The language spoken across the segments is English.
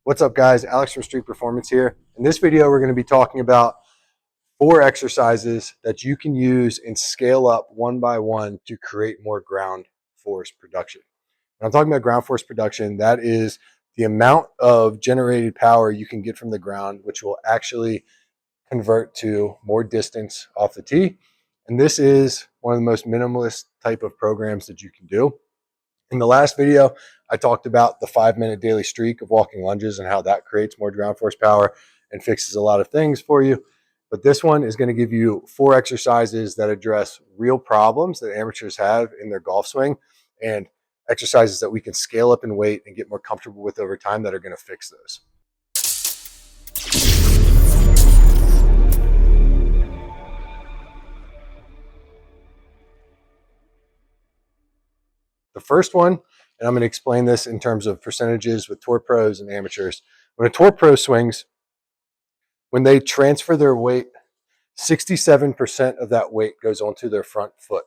What's up, guys? Alex from Street Performance here. In this video, we're going to be talking about 4 exercises that you can use and scale up one by one to create more ground force production. When I'm talking about ground force production, that is the amount of generated power you can get from the ground, which will actually convert to more distance off the tee. And this is one of the most minimalist type of programs that you can do. In the last video, I talked about the 5-minute daily streak of walking lunges and how that creates more ground force power and fixes a lot of things for you. But this one is going to give you 4 exercises that address real problems that amateurs have in their golf swing and exercises that we can scale up in weight and get more comfortable with over time that are going to fix those. The first one, and I'm going to explain this in terms of percentages with tour pros and amateurs. When a tour pro swings, when they transfer their weight, 67% of that weight goes onto their front foot.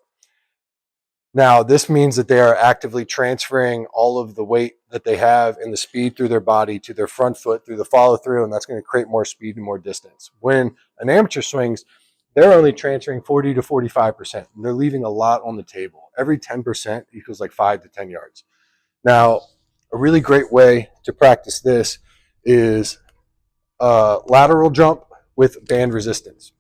Now, this means that they are actively transferring all of the weight that they have and the speed through their body to their front foot through the follow through, and that's going to create more speed and more distance. When an amateur swings, they're only transferring 40 to 45%. And they're leaving a lot on the table. Every 10% equals like 5 to 10 yards. Now, a really great way to practice this is a lateral jump with band resistance.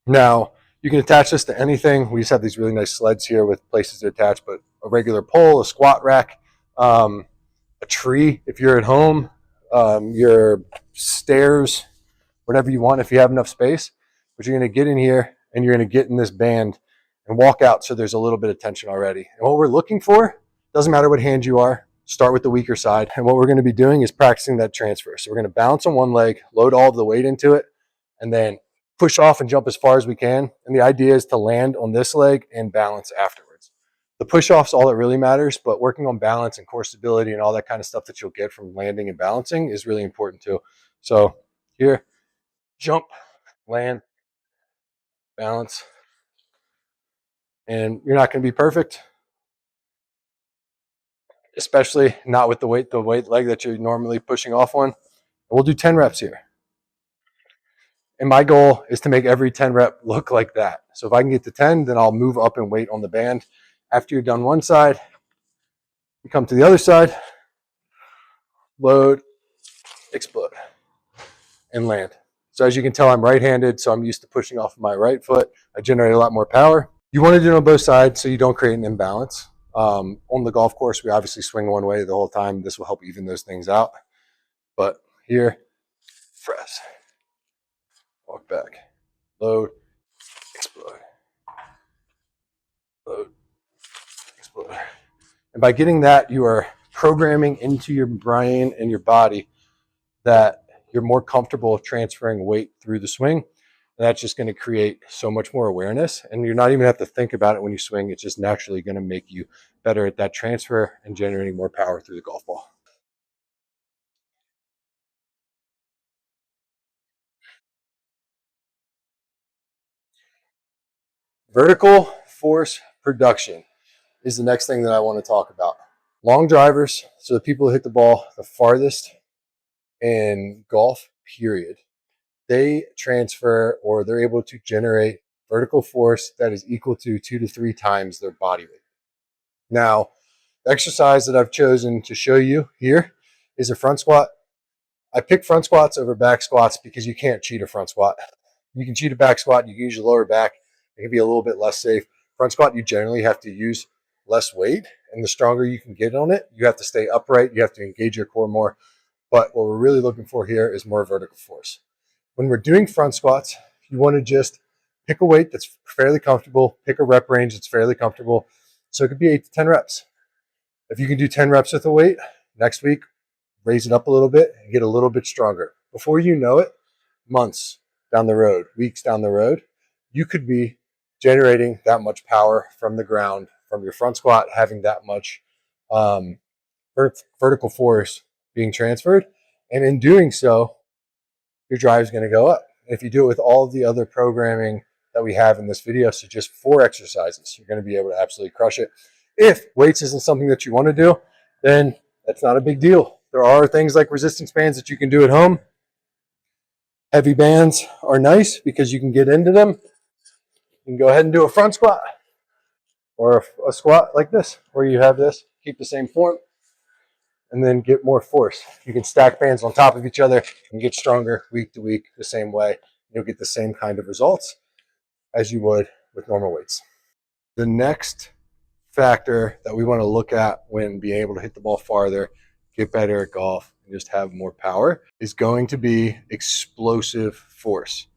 Now, you can attach this to anything. We just have these really nice sleds here with places to attach, but a regular pole, a squat rack, a tree if you're at home, your stairs, whatever you want if you have enough space. But you're going to get in here and you're going to get in this band and walk out so there's a little bit of tension already. And what we're looking for, doesn't matter what hand you are, start with the weaker side. And what we're going to be doing is practicing that transfer. So we're going to balance on one leg, load all of the weight into it, and then push off and jump as far as we can. And the idea is to land on this leg and balance afterwards. The push off's all that really matters, but working on balance and core stability and all that kind of stuff that you'll get from landing and balancing is really important too. So here, jump, land, balance. And you're not going to be perfect, especially not with the weight leg that you're normally pushing off on. We'll do 10 reps here. And my goal is to make every 10 rep look like that. So if I can get to 10, then I'll move up in weight on the band. After you're done one side, you come to the other side, load, explode, and land. So as you can tell, I'm right-handed, so I'm used to pushing off of my right foot. I generate a lot more power. You want to do it on both sides so you don't create an imbalance. On the golf course, we obviously swing one way the whole time. This will help even those things out. But here, press, walk back, load, explode, load, explode. And by getting that, you are programming into your brain and your body that you're more comfortable transferring weight through the swing. And that's just going to create so much more awareness. And you're not even have to think about it when you swing. It's just naturally going to make you better at that transfer and generating more power through the golf ball. Vertical force production is the next thing that I want to talk about. Long drivers, so the people who hit the ball the farthest in golf, period, they transfer or they're able to generate vertical force that is equal to 2 to 3 times their body weight. Now, the exercise that I've chosen to show you here is a front squat. I pick front squats over back squats because you can't cheat a front squat. You can cheat a back squat, you can use your lower back. It can be a little bit less safe. Front squat, you generally have to use less weight, and the stronger you can get on it, you have to stay upright, you have to engage your core more. But what we're really looking for here is more vertical force. When we're doing front squats, you want to just pick a weight that's fairly comfortable, pick a rep range that's fairly comfortable. So it could be 8 to 10 reps. If you can do 10 reps with a weight, next week, raise it up a little bit and get a little bit stronger. Before you know it, months down the road, weeks down the road, you could be generating that much power from the ground, from your front squat, having that much vertical force being transferred. And in doing so, your drive is going to go up. And if you do it with all the other programming that we have in this video, so just 4 exercises, you're going to be able to absolutely crush it. If weights isn't something that you want to do, then that's not a big deal. There are things like resistance bands that you can do at home. Heavy bands are nice because you can get into them. You can go ahead and do a front squat or a squat like this, where you have this, keep the same form, and then get more force. You can stack bands on top of each other and get stronger week to week the same way. You'll get the same kind of results as you would with normal weights. The next factor that we want to look at when being able to hit the ball farther, get better at golf, and just have more power is going to be explosive force.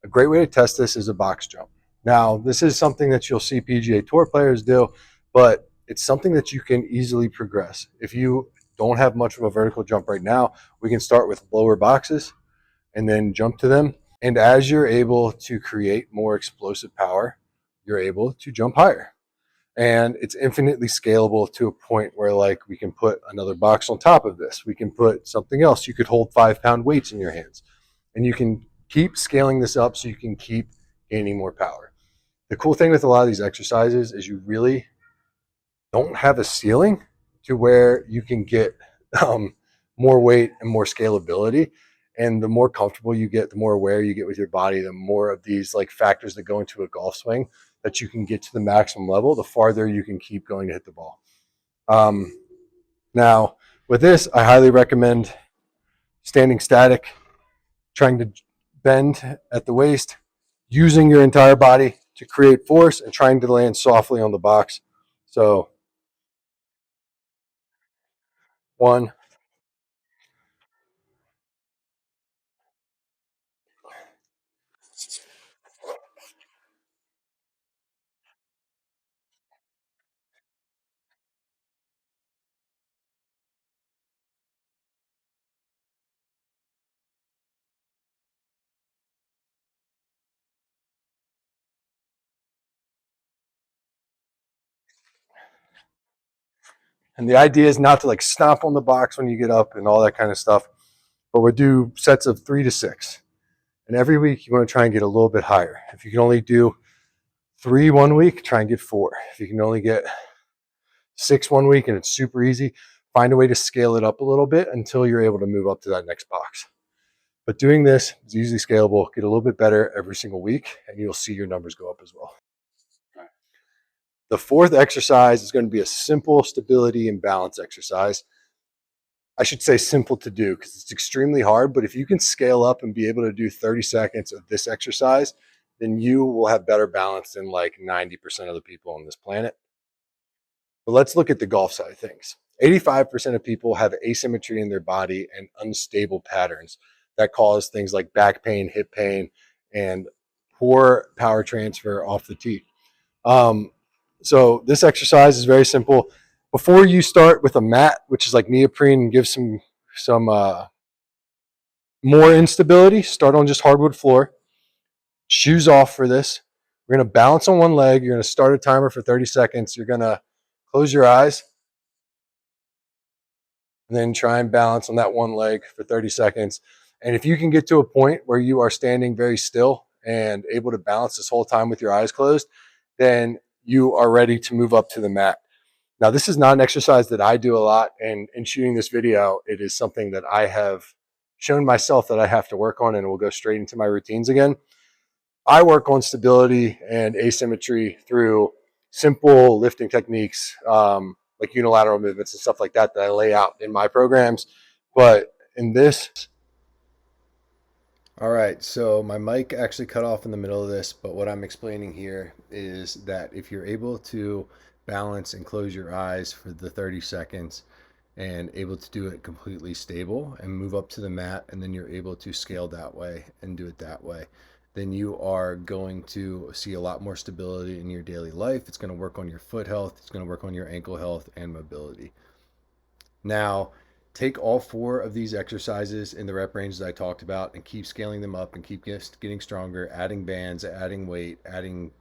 A great way to test this is a box jump. Now, this is something that you'll see PGA Tour players do, but it's something that you can easily progress. If you don't have much of a vertical jump right now, we can start with lower boxes and then jump to them. And as you're able to create more explosive power, you're able to jump higher. And it's infinitely scalable to a point where, like, we can put another box on top of this. We can put something else. You could hold 5-pound weights in your hands, and you can keep scaling this up so you can keep gaining more power. The cool thing with a lot of these exercises is you really don't have a ceiling to where you can get more weight and more scalability. And the more comfortable you get, the more aware you get with your body, the more of these like factors that go into a golf swing that you can get to the maximum level, the farther you can keep going to hit the ball. Now, with this, I highly recommend standing static, trying to bend at the waist, using your entire body to create force, and trying to land softly on the box. So, 1, and the idea is not to like stomp on the box when you get up and all that kind of stuff, but we'll do sets of 3 to 6. And every week you want to try and get a little bit higher. If you can only do 3 one week, try and get 4. If you can only get 6 one week and it's super easy, find a way to scale it up a little bit until you're able to move up to that next box. But doing this is easily scalable. Get a little bit better every single week, and you'll see your numbers go up as well. The fourth exercise is going to be a simple stability and balance exercise. I should say simple to do because it's extremely hard, but if you can scale up and be able to do 30 seconds of this exercise, then you will have better balance than like 90% of the people on this planet. But let's look at the golf side of things. 85% of people have asymmetry in their body and unstable patterns that cause things like back pain, hip pain, and poor power transfer off the tee. So this exercise is very simple. Before you start with a mat, which is like neoprene and gives some more instability, start on just hardwood floor. Shoes off for this. We're going to balance on one leg. You're going to start a timer for 30 seconds. You're going to close your eyes and then try and balance on that one leg for 30 seconds. And if you can get to a point where you are standing very still and able to balance this whole time with your eyes closed, then you are ready to move up to the mat. Now, this is not an exercise that I do a lot, and in shooting this video, it is something that I have shown myself that I have to work on, and it will go straight into my routines again. I work on stability and asymmetry through simple lifting techniques, like unilateral movements and stuff like that I lay out in my programs. But in this, all right, so my mic actually cut off in the middle of this, but what I'm explaining here is that if you're able to balance and close your eyes for the 30 seconds and able to do it completely stable and move up to the mat, and then you're able to scale that way and do it that way, then you are going to see a lot more stability in your daily life. It's going to work on your foot health, it's going to work on your ankle health and mobility. Now, take all 4 of these exercises in the rep ranges I talked about and keep scaling them up and keep getting stronger, adding bands, adding weight, adding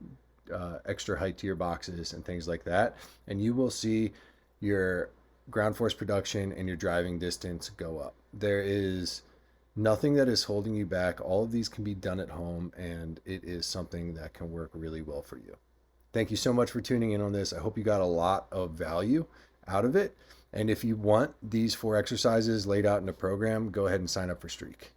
extra height to your boxes and things like that. And you will see your ground force production and your driving distance go up. There is nothing that is holding you back. All of these can be done at home, and it is something that can work really well for you. Thank you so much for tuning in on this. I hope you got a lot of value out of it. And if you want these 4 exercises laid out in a program, go ahead and sign up for Streak.